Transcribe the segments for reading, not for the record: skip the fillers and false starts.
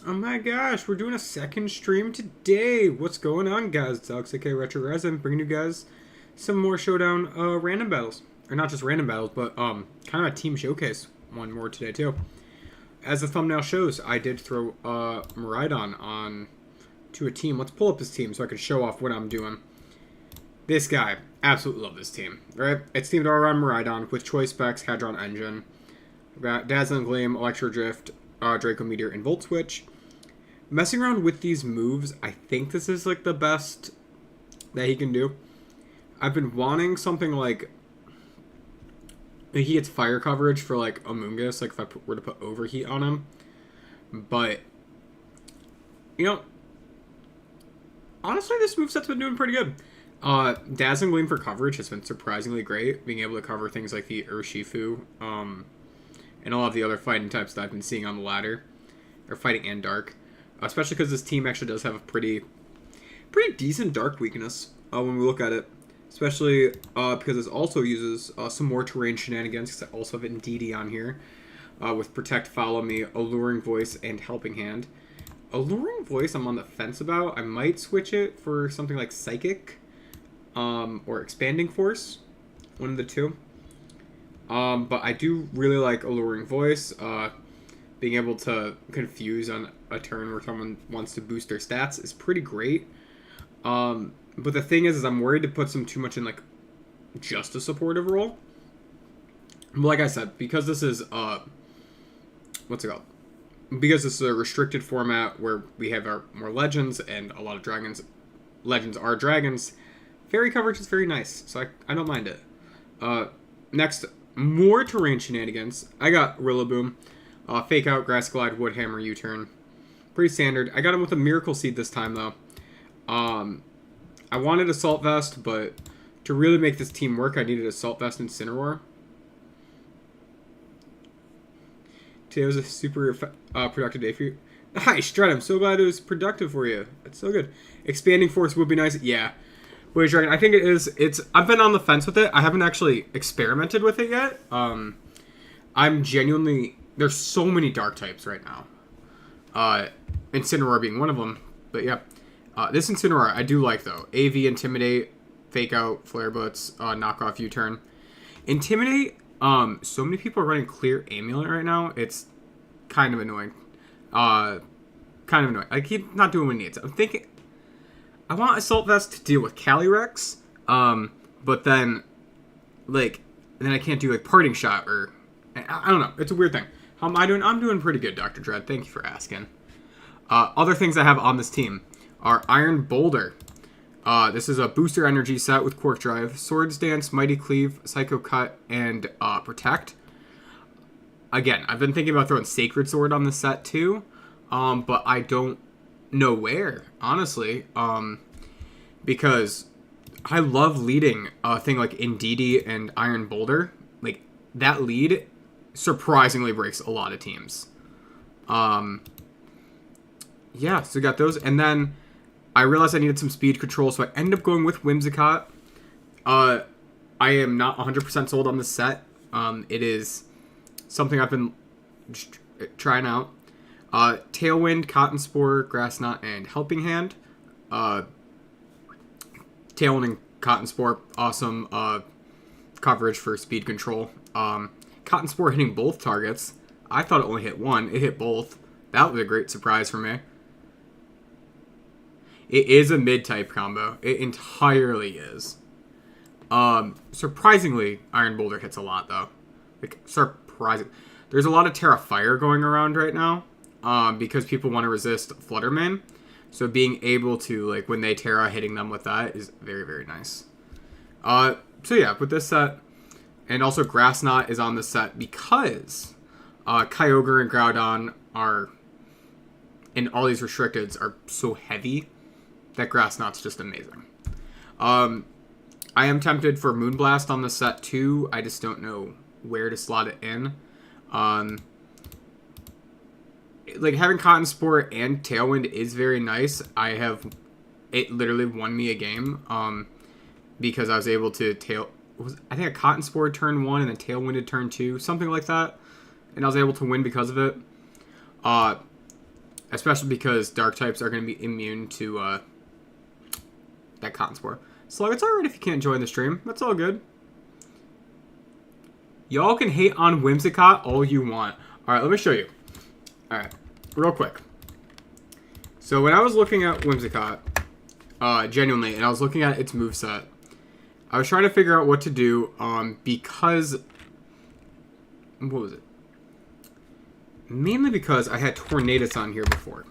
Oh my gosh, we're doing a second stream today. What's going on, guys? It's Alex, aka Retro Res. I'm bringing you guys some more Showdown random battles. Or not just random battles, but kind of a team showcase one more today, too. As the thumbnail shows, I did throw Maridon on to a team. Let's pull up this team so I can show off what I'm doing. This guy, absolutely love this team, right? It's themed all around Maridon with choice specs, Hadron Engine, Dazzling Gleam, Electro Drift, Draco Meteor, and Volt Switch. Messing around with these moves, I think this is like the best that he can do. I've been wanting something like he gets fire coverage for like Amoonguss, like if I were to put Overheat on him. But, you know, honestly, this moveset's been doing pretty good. Dazzling Gleam for coverage has been surprisingly great, being able to cover things like the Urshifu, and all of the other fighting types that I've been seeing on the ladder, or fighting and dark. Especially because this team actually does have a pretty decent dark weakness when we look at it. Especially because it also uses some more terrain shenanigans, because I also have Indeedee on here with Protect, Follow Me, Alluring Voice, and Helping Hand. Alluring Voice I'm on the fence about. I might switch it for something like Psychic or Expanding Force, one of the two. But I do really like Alluring Voice. Being able to confuse on a turn where someone wants to boost their stats is pretty great. But the thing is I'm worried to put some too much in like just a supportive role. But like I said, because this is what's it called? Because this is a restricted format where we have our more legends and a lot of dragons. Legends are dragons. Fairy coverage is very nice, so I don't mind it. Next, more terrain shenanigans. I got Rillaboom. Fake Out, Grass Glide, Wood Hammer, U-Turn. Pretty standard. I got him with a Miracle Seed this time, though. I wanted Assault Vest, but to really make this team work, I needed Assault Vest and Incineroar. Today was a super productive day for you. Hi, Strut. I'm so glad it was productive for you. That's so good. Expanding Force would be nice. Yeah. Wait, Dragon, I think it is. I've been on the fence with it. I haven't actually experimented with it yet. I'm genuinely... There's so many dark types right now. Incineroar being one of them. But yeah. This Incineroar I do like, though. AV, Intimidate, Fake Out, Flare Blitz, Knock Off, U-Turn. Intimidate, so many people are running Clear Amulet right now. It's kind of annoying. Like, he's not doing what he needs. I'm thinking... I want Assault Vest to deal with Calyrex. But then... Like... And then I can't do, like, Parting Shot or... I don't know. It's a weird thing. How am I doing? I'm doing pretty good, Dr. Dread. Thank you for asking. Other things I have on this team are Iron Boulder. This is a booster energy set with Quark Drive, Swords Dance, Mighty Cleave, Psycho Cut, and Protect. Again, I've been thinking about throwing Sacred Sword on the set too, but I don't know where, honestly, because I love leading a thing like Indeedee and Iron Boulder. Like, that lead surprisingly breaks a lot of teams. Yeah, so we got those. And then I realized I needed some speed control, so I ended up going with Whimsicott. I am not 100% sold on this set. It is something I've been trying out. Tailwind, Cotton Spore, Grass Knot, and Helping Hand. Tailwind and Cotton Spore, awesome coverage for speed control. Cotton Spore hitting both targets. I thought it only hit one. It hit both. That was a great surprise for me. It is a mid-type combo. It entirely is. Surprisingly, Iron Boulder hits a lot, though. Like, surprising. There's a lot of Terra Fire going around right now, because people want to resist Flutterman. So being able to, like, when they Terra, hitting them with that is very, very nice. So yeah, with this set, and also Grass Knot is on the set because Kyogre and Groudon are, and all these restricteds are so heavy that Grass Knot's just amazing. I am tempted for Moonblast on the set too. I just don't know where to slot it in. Like, having Cotton Spore and Tailwind is very nice. It literally won me a game because I was able to I think a Cotton Spore turn 1 and a Tailwinded turn 2, something like that. And I was able to win because of it. Especially because dark types are going to be immune to that cotton spore. Slug, it's alright if you can't join the stream. That's all good. Y'all can hate on Whimsicott all you want. Alright, let me show you. Alright, real quick. So when I was looking at Whimsicott, genuinely, and I was looking at its moveset, I was trying to figure out what to do, because... What was it? Mainly because I had Tornadus on here before.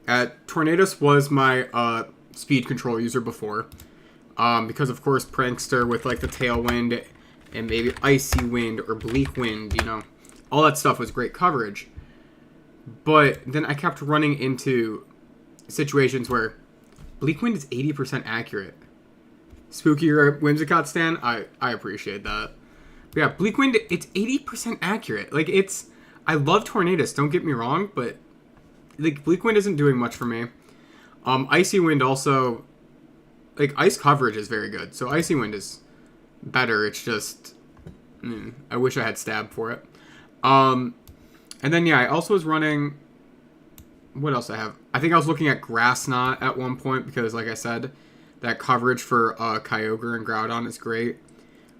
Tornadus was my speed control user before. Because, of course, Prankster with, like, the Tailwind and maybe Icy Wind or Bleak Wind, you know. All that stuff was great coverage. But then I kept running into situations where Bleak Wind is 80% accurate. Spooky or Whimsicott stan, I appreciate that. But yeah, Bleak Wind, it's 80% accurate. Like, it's... I love Tornadus, don't get me wrong, but... Like, Bleak Wind isn't doing much for me. Icy Wind also... Like, ice coverage is very good. So Icy Wind is better. It's just... I wish I had Stab for it. And then, yeah, I also was running... What else I have? I think I was looking at Grass Knot at one point because, like I said, that coverage for Kyogre and Groudon is great.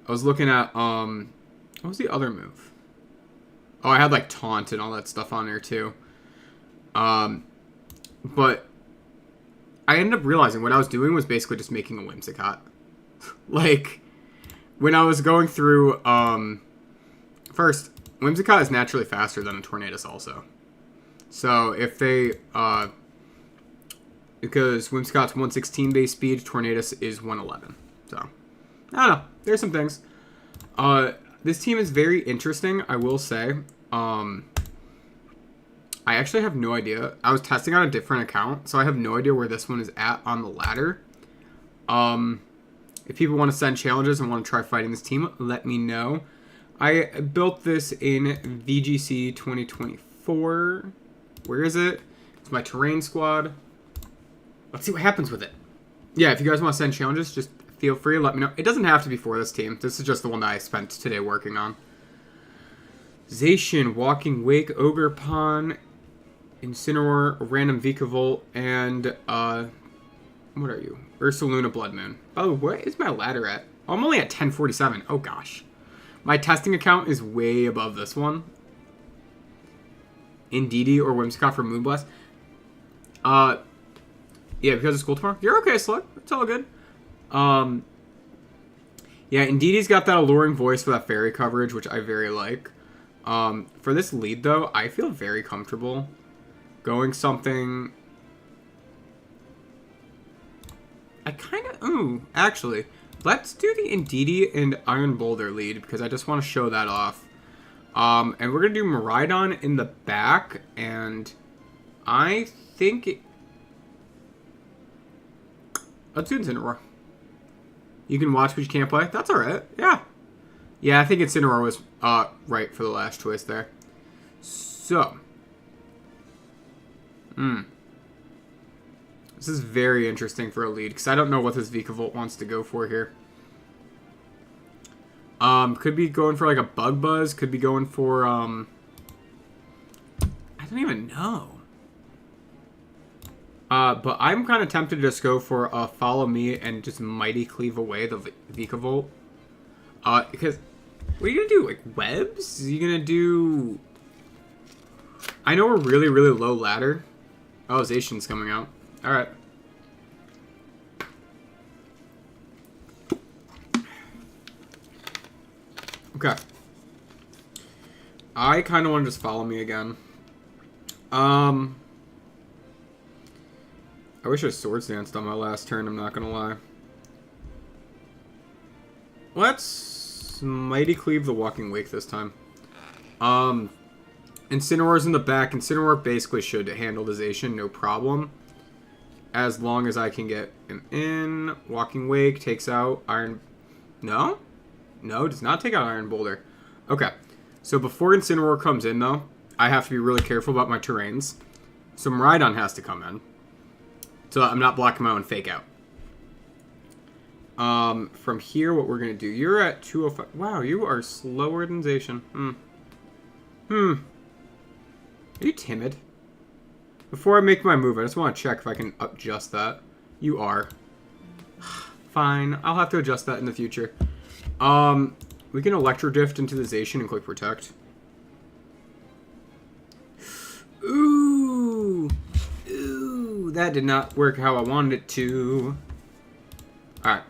I was looking at, what was the other move? Oh, I had, like, Taunt and all that stuff on there, too. But I ended up realizing what I was doing was basically just making a Whimsicott. Like, when I was going through, first, Whimsicott is naturally faster than a Tornadus also. So, if they, because Whimsicott's 116 base speed, Tornadus is 111. So, I don't know. There's some things. This team is very interesting, I will say. I actually have no idea. I was testing on a different account, so I have no idea where this one is at on the ladder. If people want to send challenges and want to try fighting this team, let me know. I built this in VGC 2024. Where is it? It's my terrain squad. Let's see what happens with it. Yeah, if you guys want to send challenges, just feel free, let me know. It doesn't have to be for this team. This is just the one that I spent today working on. Zacian, Walking Wake, Ogerpon, Incineroar, Random Vikavolt, and, what are you? Ursaluna Blood Moon. Oh, what is my ladder at? Oh, I'm only at 1047. Oh, gosh. My testing account is way above this one. Indeedee or Whimsicott for Moonblast. Yeah, because of school tomorrow. You're okay, Slug. It's all good. Yeah, Indeedee's got that alluring voice for that fairy coverage, which I very like. For this lead, though, I feel very comfortable going something... I kind of... Ooh, actually, let's do the Indeedee and Iron Boulder lead, because I just want to show that off. And we're going to do Miraidon in the back, and I think... Let's do Incineroar. You can watch, but you can't play. That's alright. Yeah. Yeah, I think Incineroar was right for the last choice there. So. This is very interesting for a lead, because I don't know what this Vikavolt wants to go for here. Could be going for like a Bug Buzz. Could be going for, I don't even know. But I'm kind of tempted to just go for Follow Me and just Mighty Cleave away the Vikavolt. Because, what are you going to do? Like, webs? Are you going to do... I know we're really, really low ladder. Oh, Zacian's coming out. Alright. Okay. I kind of want to just Follow Me again. I wish I Swords Danced on my last turn, I'm not gonna lie. Let's Mighty Cleave the Walking Wake this time. Incineroar's in the back. Incineroar basically should handle the Zacian, no problem. As long as I can get him in. Walking Wake takes out Iron... No? No, does not take out Iron Boulder. Okay. So before Incineroar comes in, though, I have to be really careful about my terrains. So Miraidon has to come in. So I'm not blocking my own Fake Out. From here, what we're going to do... You're at 205... Wow, you are slower than Zacian. Are you timid? Before I make my move, I just want to check if I can adjust that. You are. Fine. I'll have to adjust that in the future. We can Electro Drift into the Zacian and click Protect. Ooh. Ooh. That did not work how I wanted it to. Alright.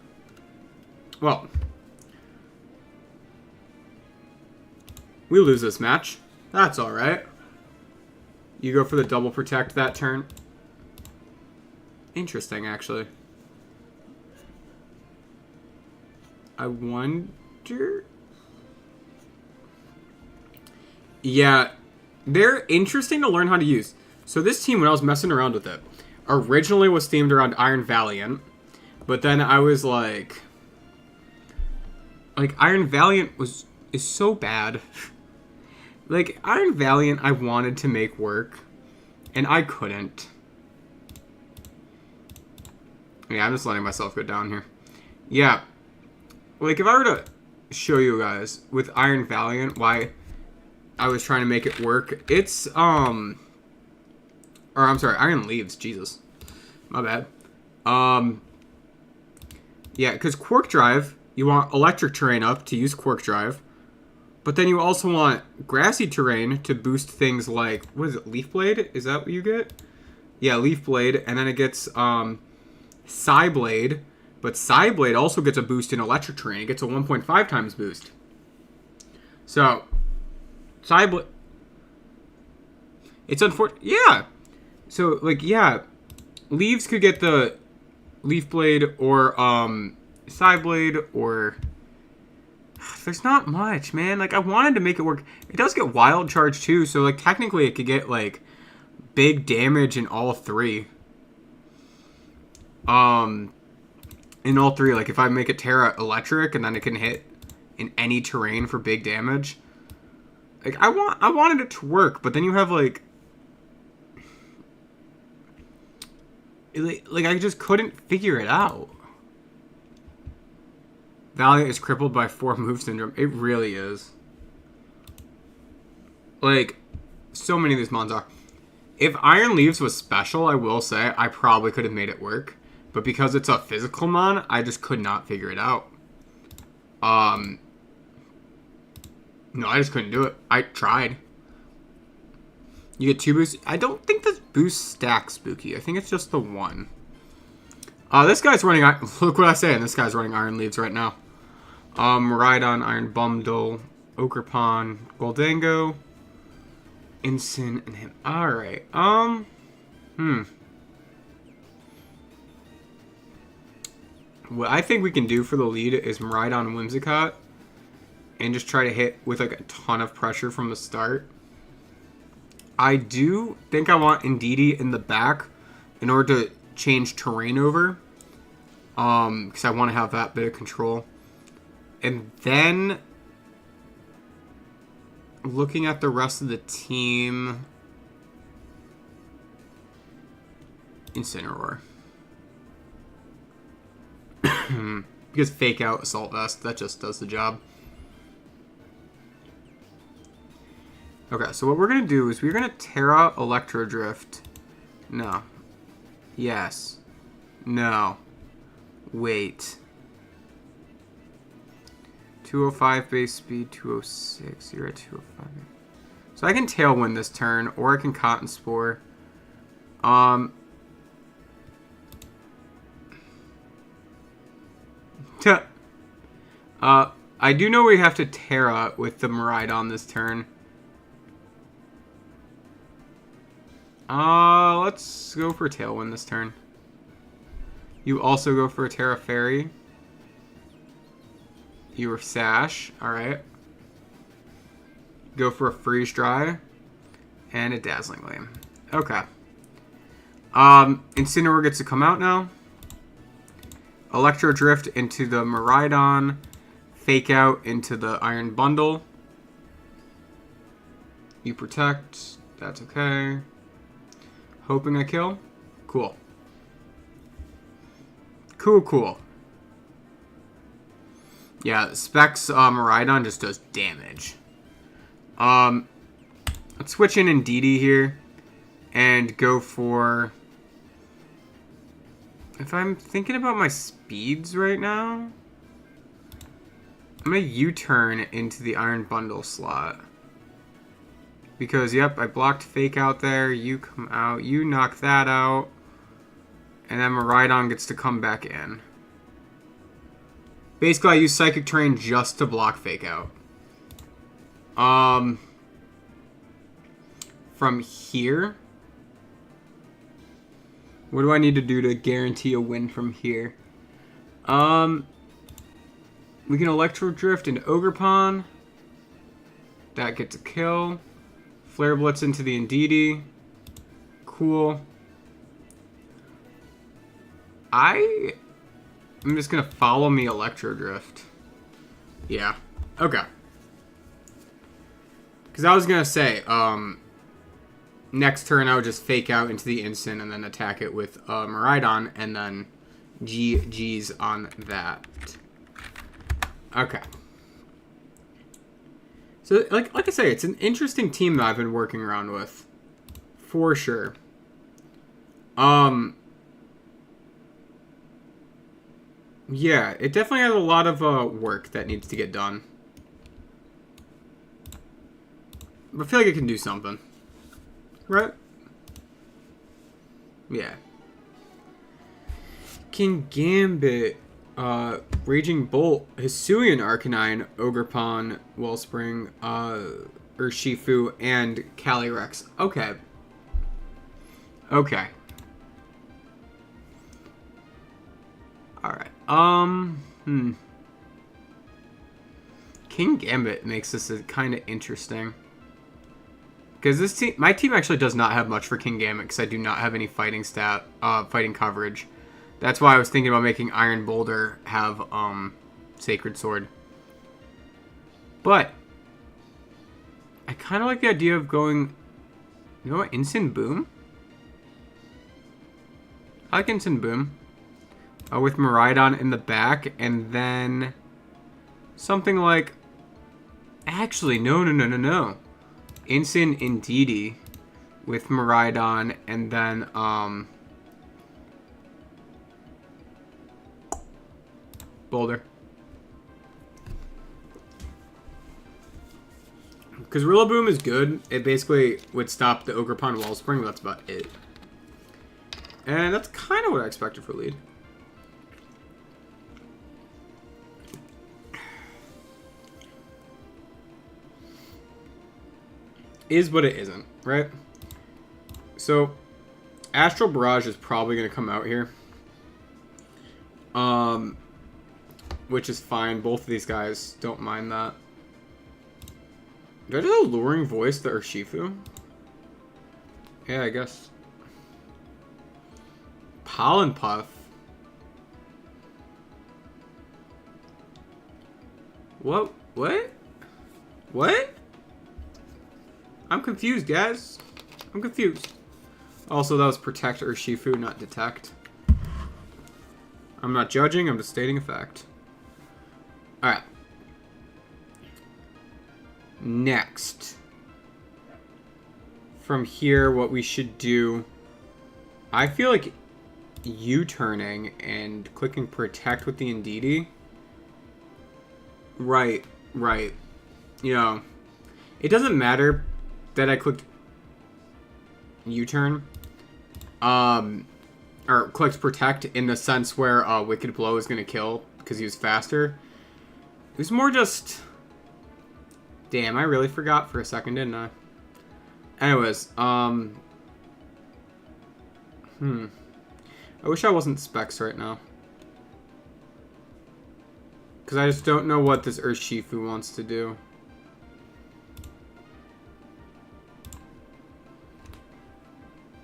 Well. We lose this match. That's alright. You go for the double protect that turn. Interesting, actually. I wonder... Yeah, they're interesting to learn how to use. So this team, when I was messing around with it, originally was themed around Iron Valiant. But then I was like... Iron Valiant is so bad. Like, Iron Valiant I wanted to make work. And I couldn't. Yeah, I'm just letting myself go down here. Yeah. Like, if I were to show you guys with Iron Valiant why I was trying to make it work, it's, or I'm sorry, Iron Leaves, Jesus. My bad. Yeah, because Quark Drive, you want electric terrain up to use Quark Drive. But then you also want grassy terrain to boost things like, what is it, Leaf Blade? Is that what you get? Yeah, Leaf Blade, and then it gets, Psy Blade. But Psy Blade also gets a boost in electric terrain. It gets a 1.5 times boost. So, Psy Blade... It's unfortunate. Yeah! So, like, yeah. Leaves could get the Leaf Blade or, Psy Blade or... There's not much, man. Like, I wanted to make it work. It does get Wild Charge, too. So, like, technically it could get, like, big damage in all three. In all three, like, if I make it Terra Electric and then it can hit in any terrain for big damage. Like, I wanted it to work, but then you have, like... Like, I just couldn't figure it out. Valiant is crippled by 4 move syndrome. It really is. Like, so many of these mons are. If Iron Leaves was special, I will say, I probably could have made it work. But because it's a physical mon, I just could not figure it out. No, I just couldn't do it. I tried. You get 2 boosts. I don't think this boost stacks Spooky. I think it's just the 1. This guy's running... Look what I say, and this guy's running Iron Leaves right now. Rhydon, Iron Bundle, Okerpon, Goldango, Ensign, and him. Alright, What I think we can do for the lead is Rhydon Whimsicott and just try to hit with, like, a ton of pressure from the start. I do think I want Indeedee in the back in order to change terrain over. Because I want to have that bit of control. And then, looking at the rest of the team, Incineroar. Because Fake Out Assault Vest, that just does the job. Okay, so what we're going to do is we're going to Terra Electro Drift. No. Yes. No. Wait. 205 base speed, 206. You're at 205. So I can Tailwind this turn, or I can Cotton Spore. I do know we have to Terra with the Miraidon this turn. Let's go for Tailwind this turn. You also go for a Terra Fairy. You were Sash. Alright. Go for a Freeze Dry. And a Dazzling Gleam. Okay. Incineroar gets to come out now. Electro Drift into the Miraidon. Fake Out into the Iron Bundle. You protect. That's okay. Hoping I kill. Cool. Cool. Yeah, Specs Miraidon just does damage. Let's switch in Indeedee here. and go for... If I'm thinking about my speeds right now, I'm going to U-turn into the Iron Bundle slot. Because, yep, I blocked Fake out there. You come out. You knock that out. And then Miraidon gets to come back in. Basically, I use Psychic Terrain just to block Fake out. From here... What do I need to do to guarantee a win from here? We can Electro Drift into Ogerpon. That gets a kill. Flare Blitz into the Indeedee. Cool. I'm just going to follow me Electro Drift. Yeah. Okay. Because I was going to say, next turn, I would just fake out into the instant and then attack it with Miraidon, and then GG's on that. Okay. So, like I say, it's an interesting team that I've been working around with. For sure. Yeah, it definitely has a lot of work that needs to get done. But I feel like it can do something. Right? Yeah. King Gambit, Raging Bolt, Hisuian Arcanine, Ogerpon, Wellspring, Urshifu, and Calyrex. Okay. Okay. Alright. King Gambit makes this kind of interesting. Because this team, my team actually does not have much for King Gambit because I do not have any fighting coverage. That's why I was thinking about making Iron Boulder have Sacred Sword. But I kind of like the idea of going, you know what, Instant Boom? I like Instant Boom. With Miraidon in the back, and then something like, actually, no. Instant Indeedee with Miraidon, and then Boulder. Because Rillaboom is good. It basically would stop the Ogerpon Wellspring, but that's about it. And that's kind of what I expected for lead. Is but it isn't, right? So, Astral Barrage is probably going to come out here. Which is fine. Both of these guys don't mind that. Do I just Alluring Voice the Urshifu? Yeah, I guess. Pollen Puff. What? What? I'm confused, guys. I'm confused. Also, that was Protect Urshifu, not Detect. I'm not judging, I'm just stating a fact. Alright. Next. From here, what we should do... I feel like U-turning and clicking Protect with the Indeedee. Right. You know, it doesn't matter that I clicked U-turn. Or clicked Protect in the sense where Wicked Blow is going to kill because he was faster. It was more just... Damn, I really forgot for a second, didn't I? Anyways, I wish I wasn't Specs right now. Because I just don't know what this Urshifu wants to do.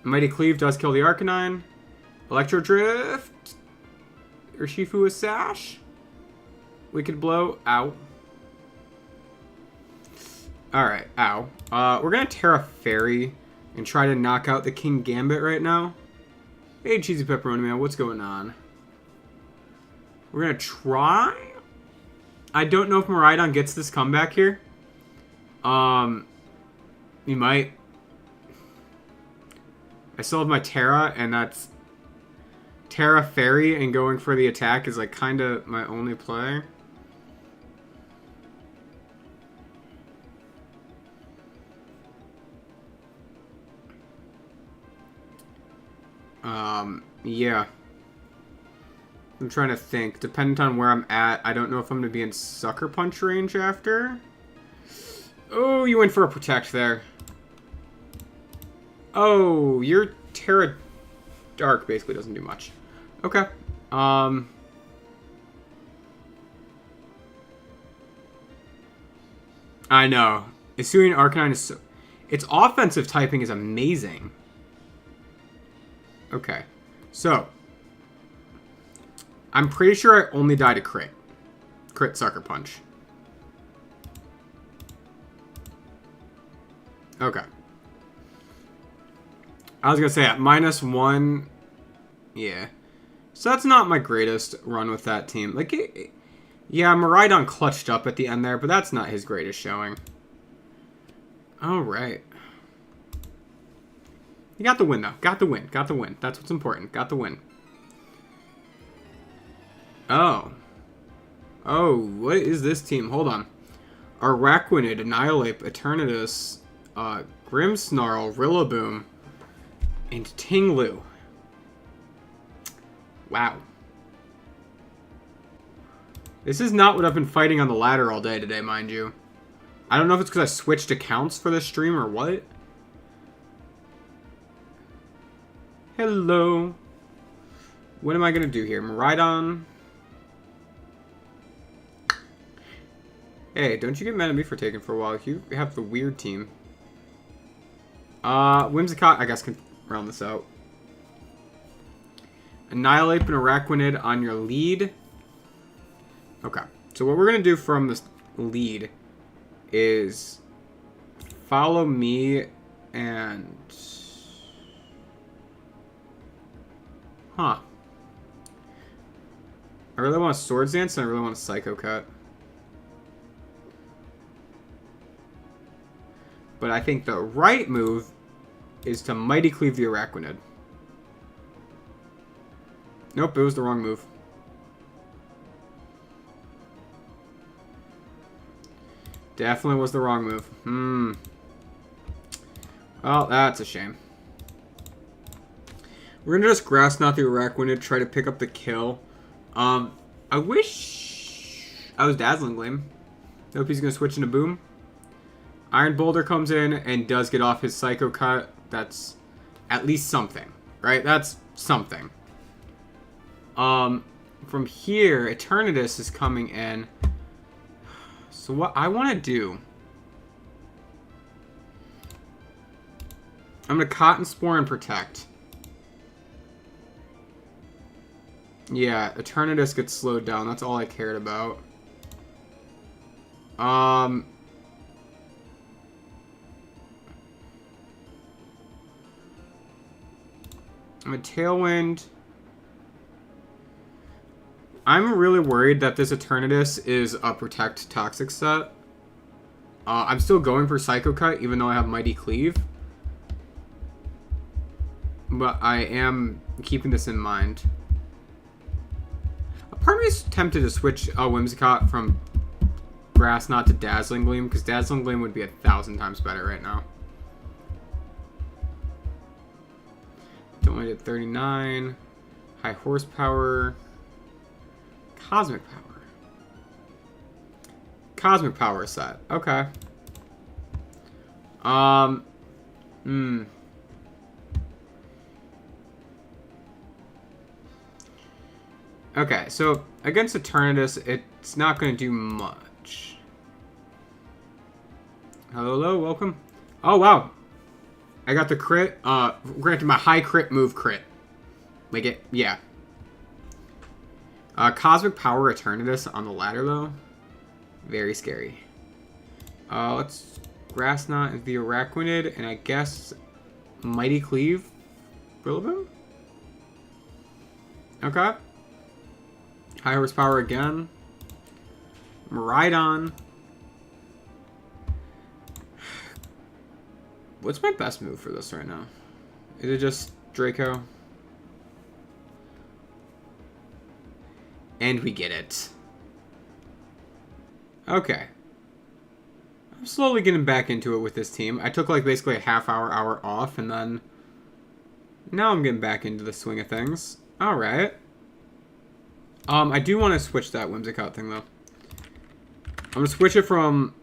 Mighty Cleave does kill the Arcanine. Electro Drift. Urshifu is Sash. Wicked Blow. Ow. Alright, ow. We're gonna Terra Fairy and try to knock out the King Gambit right now. Hey, Cheesy Pepperoni Man, what's going on? We're gonna try? I don't know if Miraidon gets this comeback here. He might. I still have my Terra, and that's Terra Fairy, and going for the attack is like kind of my only play. Yeah. I'm trying to think. Depending on where I'm at, I don't know if I'm going to be in Sucker Punch range after. Oh, you went for a Protect there. Oh, your Terra Dark basically doesn't do much. Okay. I know. Hisuian Arcanine is so... Its offensive typing is amazing. Okay. So... I'm pretty sure I only died to crit. Crit Sucker Punch. Okay. I was going to say at -1... Yeah. So that's not my greatest run with that team. Like, yeah, Miraidon clutched up at the end there, but that's not his greatest showing. Alright. You got the win, though. Got the win. Got the win. That's what's important. Got the win. Oh. Oh, what is this team? Hold on. Araquanid, Annihilate, Eternatus, Grimmsnarl, Rillaboom, and Tinglu. Wow. This is not what I've been fighting on the ladder all day today, mind you. I don't know if it's because I switched accounts for this stream or what. Hello. What am I going to do here? Miraidon. Hey, don't you get mad at me for taking for a while. You have the weird team. Whimsicott, I guess, can round this out. Annihilate and Araquanid on your lead. Okay. So what we're going to do from this lead is follow me and... Huh. I really want a Swords Dance and I really want a Psycho Cut. But I think the right move is to Mighty Cleave the Araquanid. Nope, it was the wrong move. Definitely was the wrong move. Well, that's a shame. We're gonna just Grass Knot the Araquanid, try to pick up the kill. I wish I was Dazzling Gleam. Nope, he's gonna switch into Boom. Iron Boulder comes in and does get off his Psycho Cut. That's at least something, right? That's something. From here, Eternatus is coming in. So what I want to do... I'm going to Cotton Spore and Protect. Yeah, Eternatus gets slowed down. That's all I cared about. I'm a Tailwind. I'm really worried that this Eternatus is a Protect Toxic set. I'm still going for Psycho Cut, even though I have Mighty Cleave. But I am keeping this in mind. A part of me is tempted to switch Whimsicott from Grass Knot to Dazzling Gleam, because Dazzling Gleam would be 1,000 times better right now. Only did 39. High horsepower. Cosmic power. Cosmic power set. Okay. Okay, so against Eternatus, it's not going to do much. Hello, welcome. Oh, wow. I got the crit. Granted, my high crit move crit. Like it, yeah. Cosmic Power Eternatus on the ladder, though. Very scary. Let's Grass Knot the Araquanid, and I guess Mighty Cleave Rillaboom? Okay. High horsepower again. Miraidon. What's my best move for this right now? Is it just Draco? And we get it. Okay. I'm slowly getting back into it with this team. I took like basically a hour off, and then now I'm getting back into the swing of things. Alright. I do want to switch that Whimsicott thing, though. I'm going to switch it from...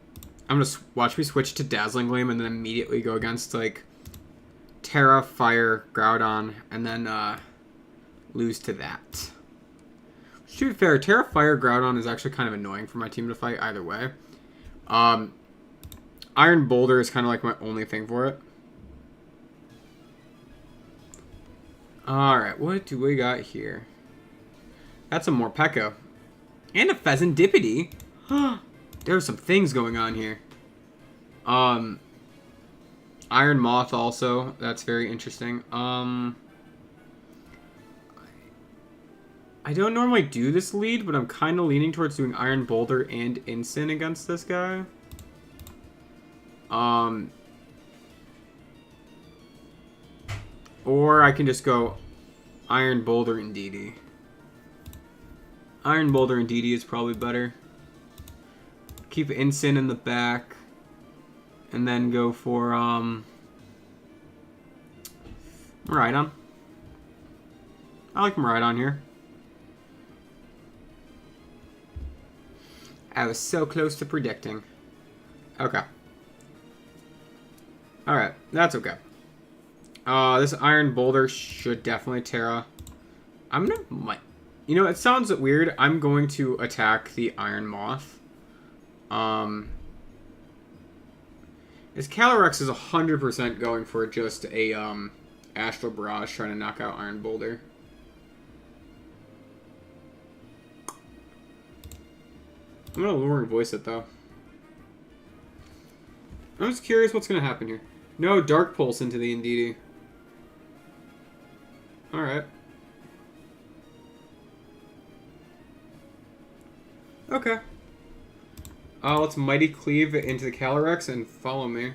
I'm going to watch me switch to Dazzling Gleam and then immediately go against, like, Terra, Fire, Groudon, and then lose to that. To be fair, Terra, Fire, Groudon is actually kind of annoying for my team to fight either way. Iron Boulder is kind of like my only thing for it. Alright, what do we got here? That's a Morpeko. And a Pheasantipity. There are some things going on here. Iron Moth also. That's very interesting. I don't normally do this lead, but I'm kind of leaning towards doing Iron Boulder and Incin against this guy. Or I can just go Iron Boulder and DD. Iron Boulder and DD is probably better. Keep Incin in the back. And then go for, Miraidon. I like Miraidon here. I was so close to predicting. Okay. Alright, that's okay. This Iron Boulder should definitely Terra. I'm gonna... You know, it sounds weird. I'm going to attack the Iron Moth. This Calyrex is 100% going for just a, Astral Barrage trying to knock out Iron Boulder. I'm gonna lure and voice it, though. I'm just curious what's gonna happen here. No Dark Pulse into the Indeedee. Alright. Okay. Let's Mighty Cleave into the Calyrex and follow me.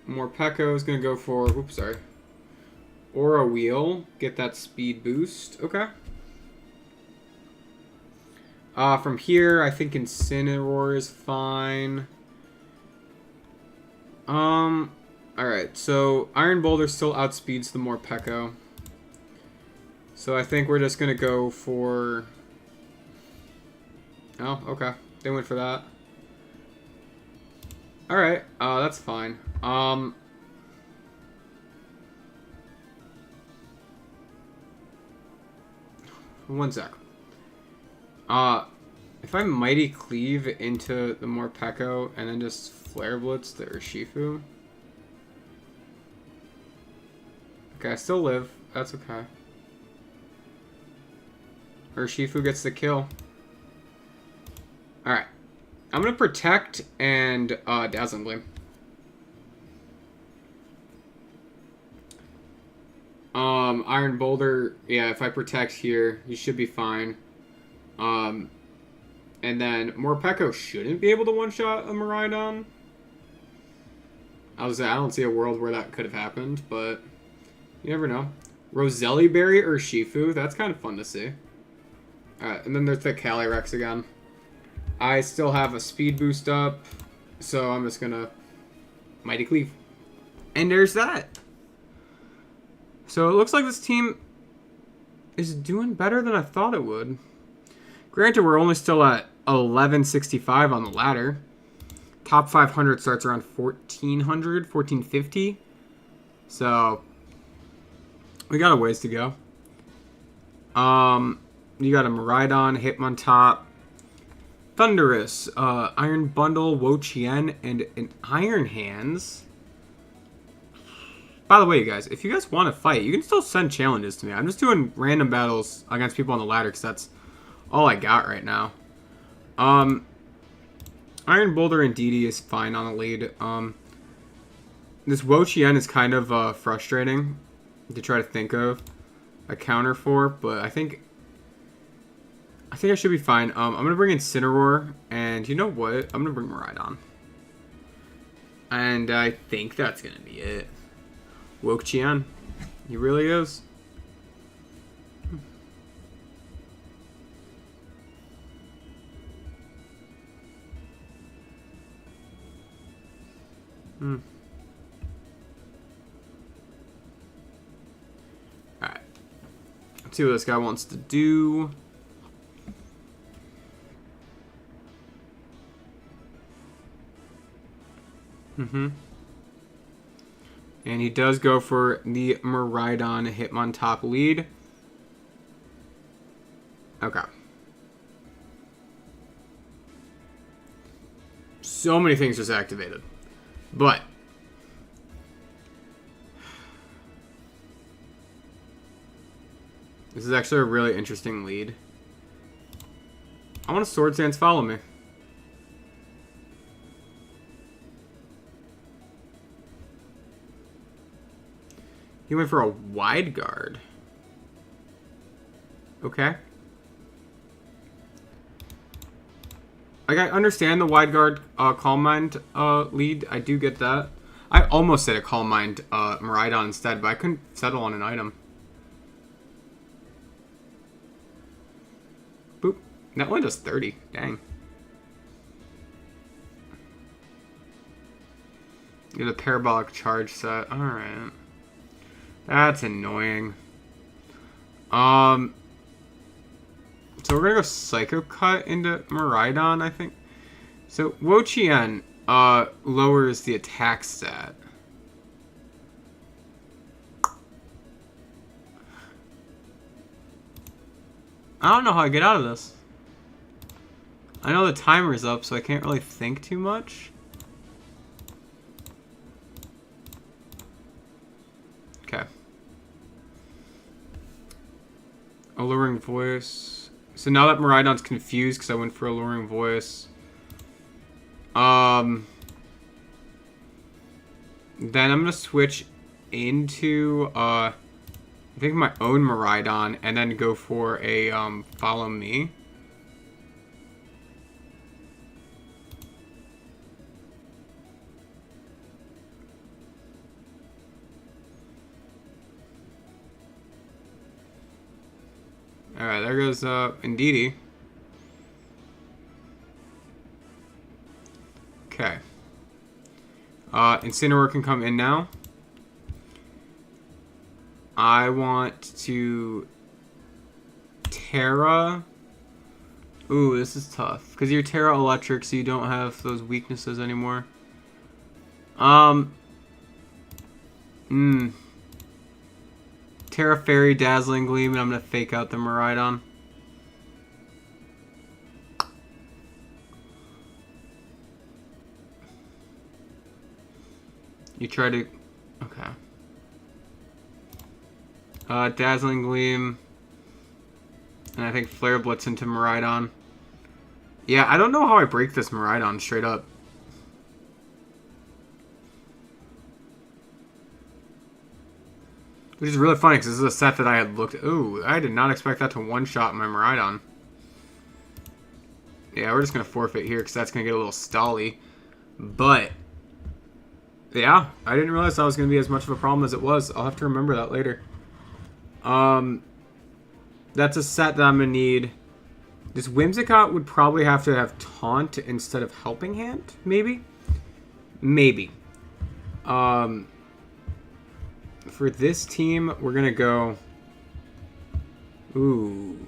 Morpeko is going to go for... Oops, sorry. Aura Wheel. Get that speed boost. Okay. From here, I think Incineroar is fine. Alright, so Iron Boulder still outspeeds the Morpeko. So I think we're just going to go for... Oh, okay. They went for that. Alright, that's fine. One sec. If I Mighty Cleave into the Morpeko and then just Flare Blitz the Urshifu. Okay, I still live. That's okay. Urshifu gets the kill. Alright. I'm going to Protect and Dazzling Gleam. Iron Boulder, yeah, if I Protect here, you should be fine. And then Morpeko shouldn't be able to one-shot a Miraidon. I don't see a world where that could have happened, but you never know. Roselli Berry or Urshifu, that's kind of fun to see. Alright, and then there's the Calyrex again. I still have a speed boost up, so I'm just gonna Mighty Cleave. And there's that. So it looks like this team is doing better than I thought it would. Granted, we're only still at 1165 on the ladder. Top 500 starts around 1400, 1450. So we got a ways to go. You got a Miraidon, Hitmontop, Thundurus, Iron Bundle, Wo-Chien, and an Iron Hands. By the way, you guys, if you guys want to fight, you can still send challenges to me. I'm just doing random battles against people on the ladder because that's all I got right now. Iron Boulder and DD is fine on the lead. This Wo-Chien is kind of frustrating to try to think of a counter for, but I think I should be fine. I'm going to bring Incineroar, and you know what? I'm going to bring Miraidon. And I think that's going to be it. Woke Qian. He really is. Alright. Let's see what this guy wants to do. And he does go for the Miraidon Hitmontop lead. Okay. So many things just activated. But this is actually a really interesting lead. I want a Swords Dance follow me. He went for a wide guard. Okay. Like, I understand the wide guard Calm Mind lead. I do get that. I almost said a Calm Mind Miraidon instead, but I couldn't settle on an item. Boop. That one does 30. Dang. Get a parabolic charge set. Alright. That's annoying. So we're gonna go Psycho Cut into Miraidon, I think. So Wo-Chien lowers the attack stat. I don't know how I get out of this. I know the timer's up, so I can't really think too much. Okay. Alluring Voice. So now that Miraidon's confused because I went for Alluring Voice. Then I'm going to switch into, I think my own Miraidon and then go for a, Follow Me. Alright, there goes, Indeedee. Okay. Incineroar can come in now. I want to Terra. Ooh, this is tough. Because you're Terra Electric, so you don't have those weaknesses anymore. Terra Fairy, Dazzling Gleam, and I'm going to fake out the Miraidon. You try to... Okay. Dazzling Gleam. And I think Flare Blitz into Miraidon. Yeah, I don't know how I break this Miraidon straight up. Which is really funny because this is a set that I had looked... Ooh, I did not expect that to one-shot my Miraidon. Yeah, we're just going to forfeit here because that's going to get a little stally. But... yeah, I didn't realize that was going to be as much of a problem as it was. I'll have to remember that later. That's a set that I'm going to need. This Whimsicott would probably have to have Taunt instead of Helping Hand, maybe? Maybe. For this team, we're going to go... Ooh.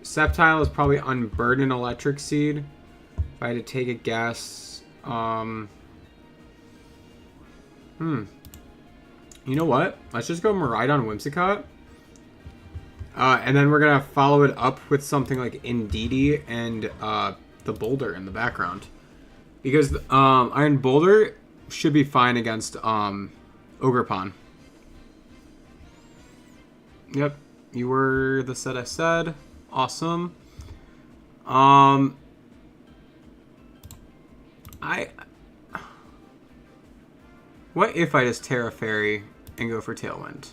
Sceptile is probably Unburden Electric Seed. If I had to take a guess... You know what? Let's just go Miraidon Whimsicott. And then we're going to follow it up with something like Indeedee and the Boulder in the background. Because Iron Boulder should be fine against Ogerpon. Yep, you were the set I said. Awesome. What if I just Terra Fairy and go for Tailwind?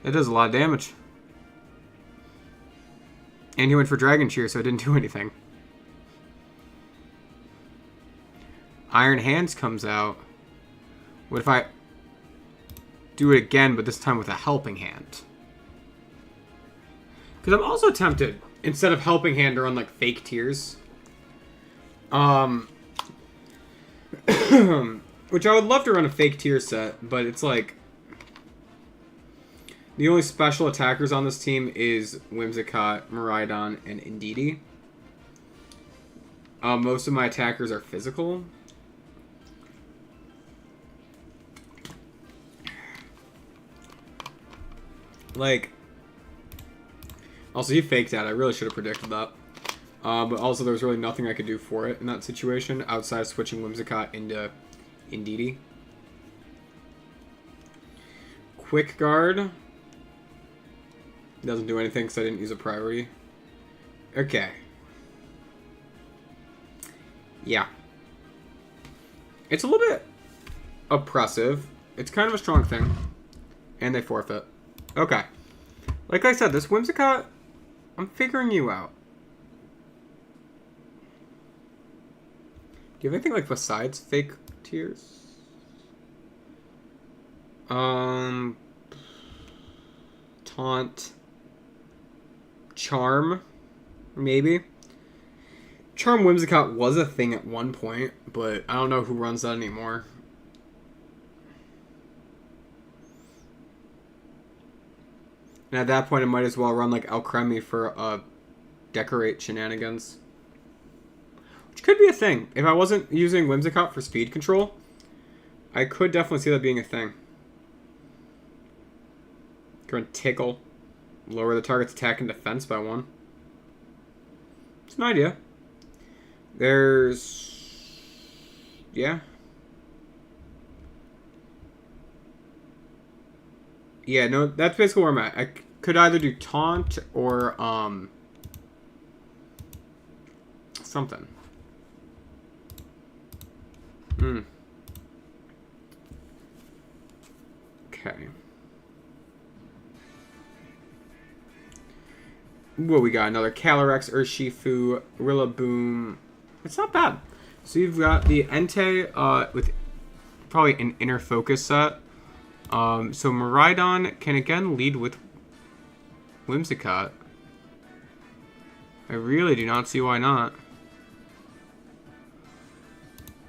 It does a lot of damage. And he went for Dragon Cheer, so it didn't do anything. Iron Hands comes out. What if I do it again, but this time with a Helping Hand? Because I'm also tempted, instead of Helping Hand, to run like Fake Tears. Which I would love to run a Fake Tear set, but it's like the only special attackers on this team is Whimsicott, Miraidon, and Indeedee. Most of my attackers are physical. Like, also he faked that. I really should have predicted that. But also there was really nothing I could do for it in that situation outside of switching Whimsicott into Indeedee. Quick Guard. Doesn't do anything because I didn't use a priority. Okay. Yeah. It's a little bit oppressive. It's kind of a strong thing. And they forfeit. Okay. Like I said, this Whimsicott, I'm figuring you out. Do you have anything like besides Fake Tears? Taunt. Charm, maybe. Charm Whimsicott was a thing at one point, but I don't know who runs that anymore. And at that point, I might as well run like Alcremie for decorate shenanigans. Which could be a thing. If I wasn't using Whimsicott for speed control, I could definitely see that being a thing. Go and Tickle. Lower the target's attack and defense by 1. It's an idea. There's... yeah. Yeah, no, that's basically where I'm at. I could either do Taunt or, something. Okay. What we got? Another Calyrex, Urshifu, Rillaboom. It's not bad. So you've got the Entei with probably an Inner Focus set. So Miraidon can again lead with Whimsicott. I really do not see why not.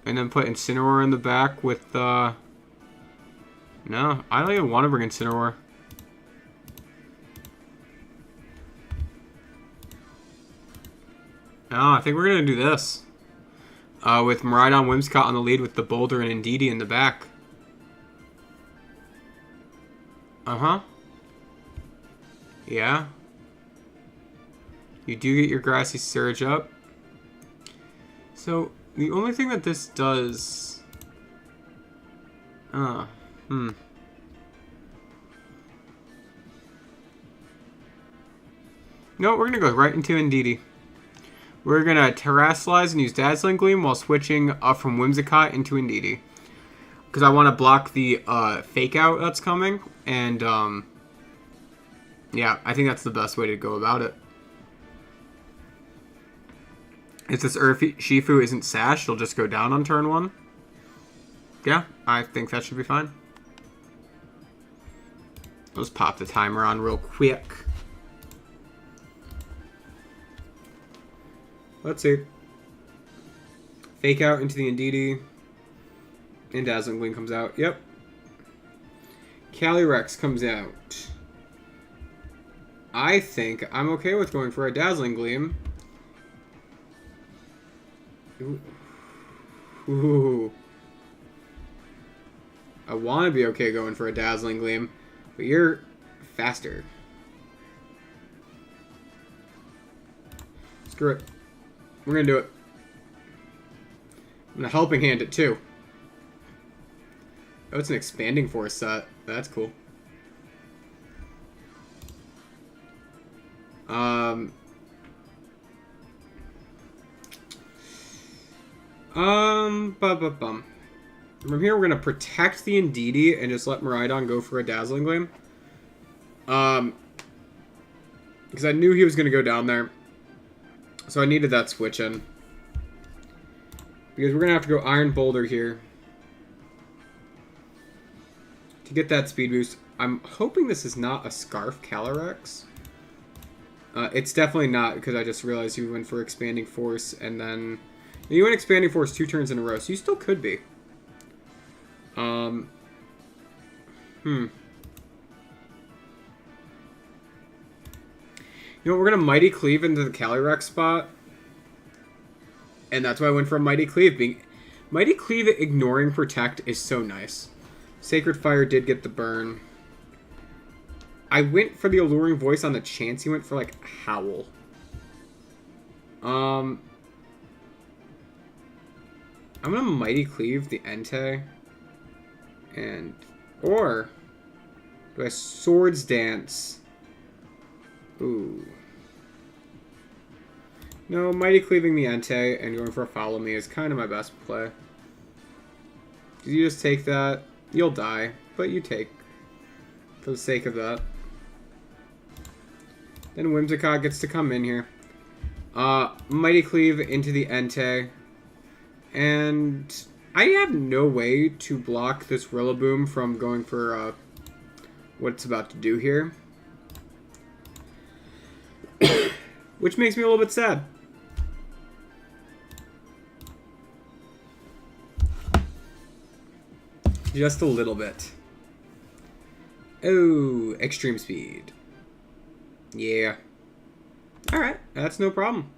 And then put Incineroar in the back with no, I don't even want to bring Incineroar. No, I think we're going to do this. With Miraidon, Whimsicott on the lead with the Boulder and Indeedee in the back. Uh-huh. Yeah. You do get your Grassy Surge up. So, the only thing that this does... No, we're going to go right into Indeedee. We're going to Terrasilize and use Dazzling Gleam while switching up from Whimsicott into Indeedee. Because I want to block the Fake Out that's coming. And, yeah, I think that's the best way to go about it. If this Urshifu isn't sashed, it'll just go down on turn 1. Yeah, I think that should be fine. Let's pop the timer on real quick. Let's see. Fake Out into the Indeedee. And Dazzling Gleam comes out. Yep. Calyrex comes out. I think I'm okay with going for a Dazzling Gleam. Ooh. I want to be okay going for a Dazzling Gleam, but you're faster. Screw it. We're going to do it. I'm going to Helping Hand it too. Oh, it's an Expanding Force set. That's cool. From here, we're going to protect the Indeedee and just let Miraidon go for a Dazzling Gleam. Because I knew he was going to go down there. So I needed that switch in. Because we're going to have to go Iron Boulder here to get that speed boost. I'm hoping this is not a Scarf Calyrex. It's definitely not, because I just realized you went for Expanding Force, and then... You went Expanding Force 2 turns in a row, so you still could be. You know, we're going to Mighty Cleave into the Calyrex spot. And that's why I went for a Mighty Cleave. Mighty Cleave ignoring Protect is so nice. Sacred Fire did get the burn. I went for the Alluring Voice on the chance he went for, like, Howl. I'm going to Mighty Cleave the Entei. Or do I Swords Dance? Ooh. No, Mighty Cleaving the Entei and going for a Follow Me is kind of my best play. Because you just take that, you'll die, but you take for the sake of that. Then Whimsicott gets to come in here. Mighty Cleave into the Entei. And I have no way to block this Rillaboom from going for what it's about to do here. Which makes me a little bit sad. Just a little bit. Oh, Extreme Speed. Yeah. Alright, that's no problem.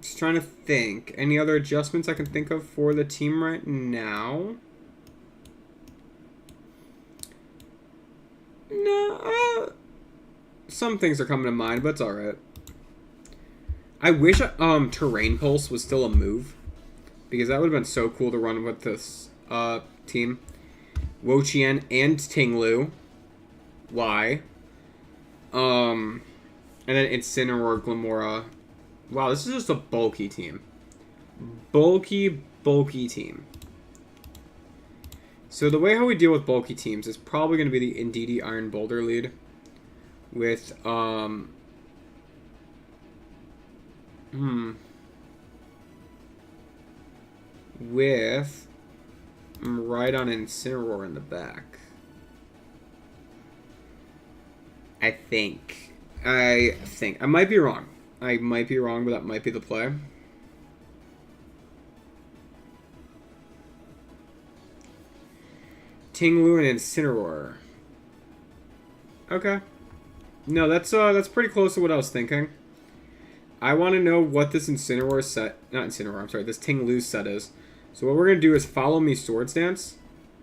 Just trying to think. Any other adjustments I can think of for the team right now? No, some things are coming to mind, but it's alright. I wish Terrain Pulse was still a move, because that would have been so cool to run with this team. Wo-Chien and Ting-Lu. Why? And then Incineroar, Glimmora. Wow, this is just a bulky team. Bulky team. So the way how we deal with bulky teams is probably going to be the Indeedee Iron Boulder lead. With, with Rhydon and Incineroar in the back. I think. I might be wrong. I might be wrong, but that might be the play. Ting-Lu and Incineroar. Okay. No, that's pretty close to what I was thinking. I want to know what this Incineroar set... Not Incineroar, I'm sorry. This Ting-Lu set is. So what we're going to do is follow me Swords Dance.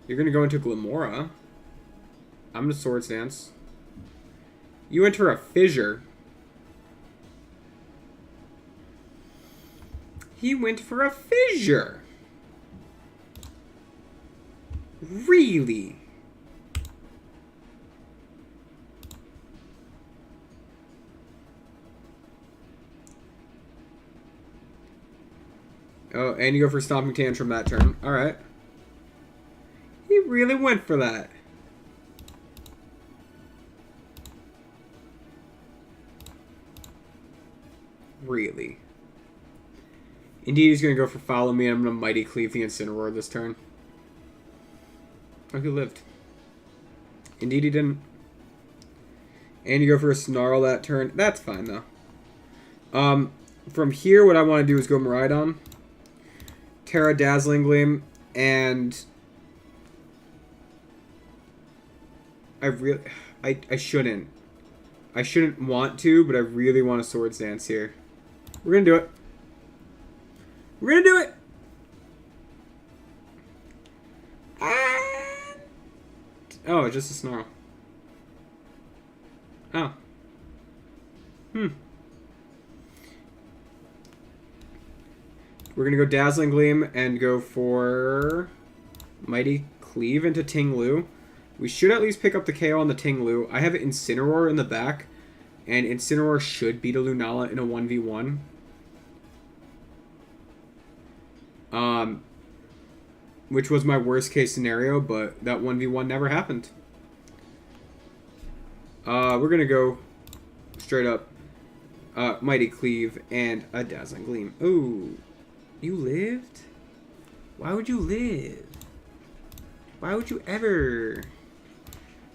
You're going to go into Glimmora. I'm going to Swords Dance. You enter a Fissure. He went for a Fissure. Really? Oh, and you go for Stomping Tantrum that turn. Alright. He really went for that. Really? Indeed, he's going to go for Follow Me, and I'm going to Mighty Cleave the Incineroar this turn. Oh, he lived. Indeed, he didn't. And you go for a Snarl that turn. That's fine, though. From here, what I want to do is go Miraidon, Terra Dazzling Gleam, and I shouldn't. I shouldn't want to, but I really want a Swords Dance here. We're going to do it. We're going to do it! Oh, it's just a Snarl. Oh. We're going to go Dazzling Gleam and go for Mighty Cleave into Ting-Lu. We should at least pick up the KO on the Ting-Lu. I have Incineroar in the back, and Incineroar should beat a Lunala in a 1v1. Which was my worst case scenario, but that 1v1 never happened. We're going to go straight up Mighty Cleave, and a Dazzling Gleam. Ooh. You lived? Why would you live? Why would you ever?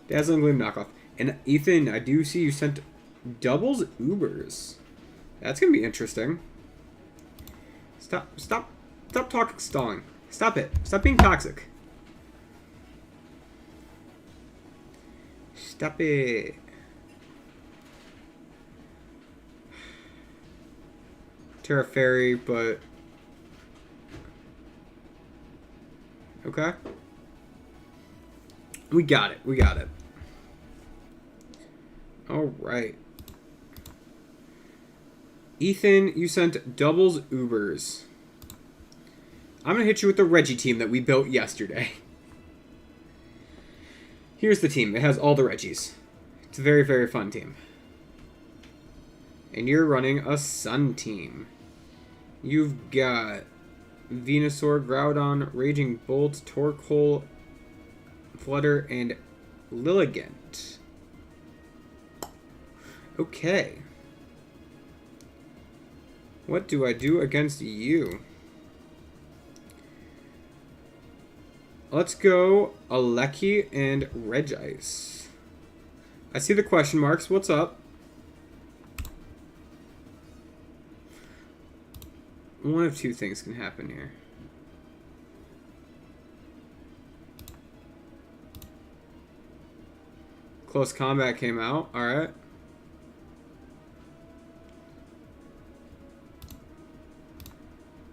Dazzling Gleam knockoff. And Ethan, I do see you sent doubles Ubers. That's gonna be interesting. Stop talking stalling. Stop it. Stop being toxic. Stop it. Terra Fairy, but okay. We got it. We got it. All right. Ethan, you sent doubles Ubers. I'm going to hit you with the Reggie team that we built yesterday. Here's the team. It has all the Reggies. It's a very, very fun team. And you're running a Sun team. You've got Venusaur, Groudon, Raging Bolt, Torkoal, Flutter, and Lilligant. Okay. What do I do against you? Let's go Aleki and Regice. I see the question marks. What's up? One of two things can happen here. Close Combat came out. Alright.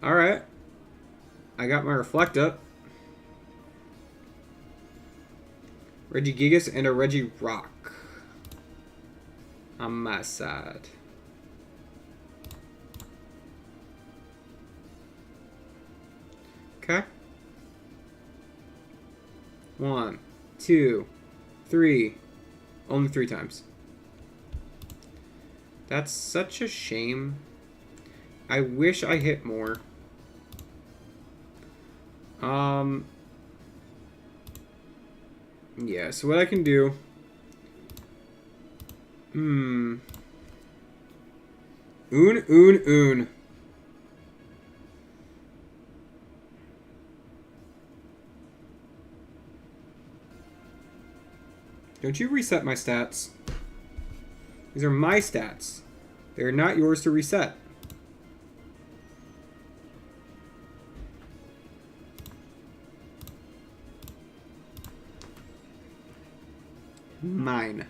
Alright. I got my Reflect up. Regigigas and a Regirock on my side. Okay. 1, 2, 3. Only 3 times. That's such a shame. I wish I hit more. Yeah, so what I can do... Un. Don't you reset my stats. These are my stats. They're not yours to reset. Mine.